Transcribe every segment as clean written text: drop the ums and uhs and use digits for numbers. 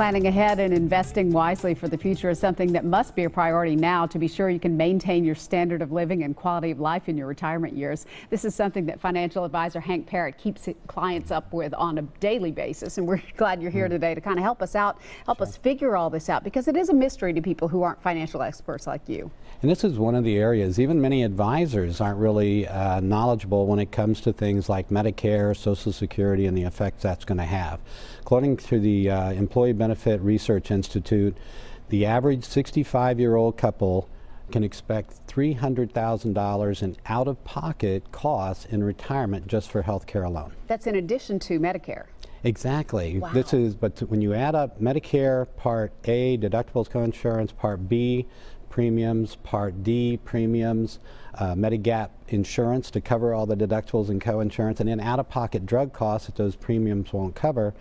Planning ahead and investing wisely for the future is something that must be a priority now to be sure you can maintain your standard of living and quality of life in your retirement years. This is something that financial advisor Hank Parrott keeps clients up with on a daily basis, and we're glad you're here today to kind of help us out, help us figure all this out, because it is a mystery to people who aren't financial experts like you. And this is one of the areas, even many advisors aren't really knowledgeable when it comes to things like Medicare, Social Security, and the effects that's going to have. According to the Employee Benefit Research Institute, the average 65-year-old couple can expect $300,000 in out-of-pocket costs in retirement just for health care alone. That's in addition to Medicare. Exactly. Wow. But when you add up Medicare, Part A, deductibles, coinsurance, Part B, premiums, Part D, premiums, Medigap insurance to cover all the deductibles and coinsurance, and then out-of-pocket drug costs that those premiums won't cover,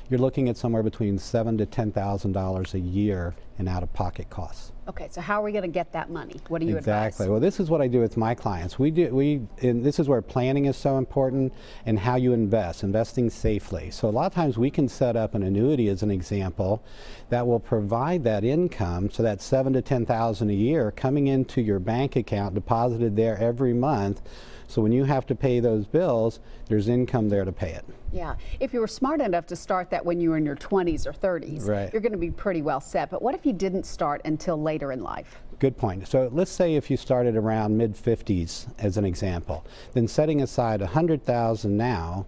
you're looking at somewhere between $7,000 to $10,000 a year in out-of-pocket costs. Okay, so how are we going to get that money? What do you advise? Exactly. Well, this is what I do with my clients. And this is where planning is so important, and how you invest, investing safely. So a lot of times we can set up an annuity as an example that will provide that income, so that $7,000 to $10,000 a year coming into your bank account, deposited there every month. So when you have to pay those bills, there's income there to pay it. Yeah. If you were smart enough to start that when you were in your 20s or 30s, right, you're going to be pretty well set. But what if you didn't start until later in life? Good point. So let's say if you started around mid-50s as an example, then setting aside $100,000 now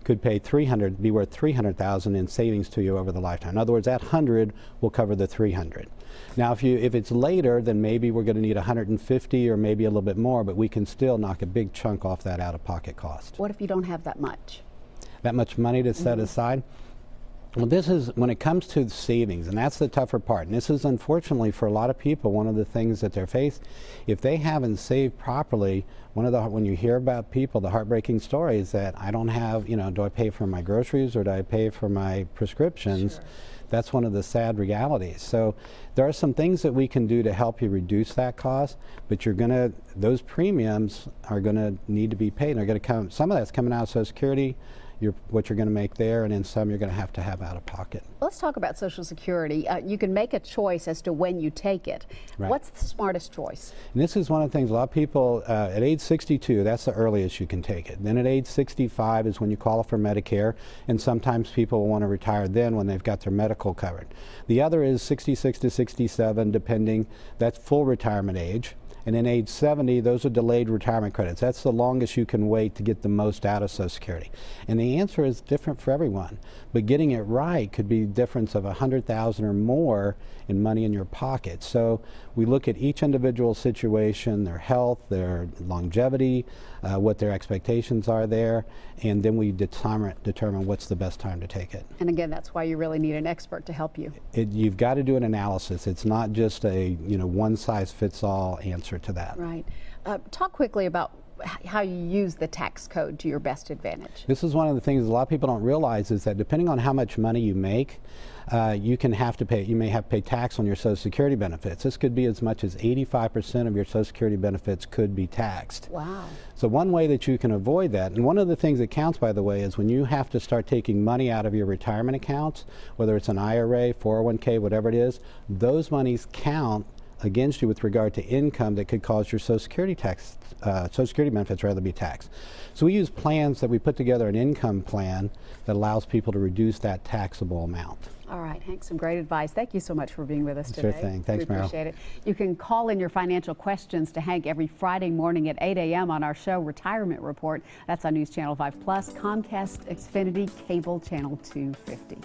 could be worth $300,000 in savings to you over the lifetime. In other words, that 100 will cover the 300. Now, if it's later, then maybe we're going to need 150 or maybe a little bit more, but we can still knock a big chunk off that out-of-pocket cost. What if you don't have that much? That much money to set aside? Well, this is when it comes to savings, and that's the tougher part. And this is unfortunately for a lot of people one of the things that they're faced. If they haven't saved properly, when you hear about people, the heartbreaking stories that I don't have, do I pay for my groceries or do I pay for my prescriptions? Sure. That's one of the sad realities. So there are some things that we can do to help you reduce that cost, but those premiums are gonna need to be paid. And they're gonna come. Some of that's coming out of Social Security, what you're going to make there, and then some you're going to have out of pocket. Let's talk about Social Security. You can make a choice as to when you take it. Right. What's the smartest choice? And this is one of the things a lot of people, at age 62, that's the earliest you can take it. Then at age 65 is when you qualify for Medicare, and sometimes people will want to retire then when they've got their medical covered. The other is 66 to 67, depending, that's full retirement age. And then age 70, those are delayed retirement credits. That's the longest you can wait to get the most out of Social Security. And the answer is different for everyone. But getting it right could be a difference of $100,000 or more in money in your pocket. So we look at each individual situation, their health, their longevity, what their expectations are there, and then we determine what's the best time to take it. And again, that's why you really need an expert to help you. You've got to do an analysis. It's not just a one-size-fits-all answer to that. Right. Talk quickly about how you use the tax code to your best advantage. This is one of the things a lot of people don't realize, is that depending on how much money you make, you may have to pay tax on your Social Security benefits. This could be as much as 85% of your Social Security benefits could be taxed. Wow. So one way that you can avoid that, and one of the things that counts, by the way, is when you have to start taking money out of your retirement accounts, whether it's an IRA, 401k, whatever it is, those monies count against you with regard to income that could cause your Social Security benefits rather be taxed. So we use plans that we put together, an income plan that allows people to reduce that taxable amount. All right, Hank, some great advice. Thank you so much for being with us today. Sure thing. Thanks, Meryl. We appreciate it. You can call in your financial questions to Hank every Friday morning at 8 a.m. on our show, Retirement Report. That's on News Channel 5 Plus, Comcast, Xfinity, Cable Channel 250.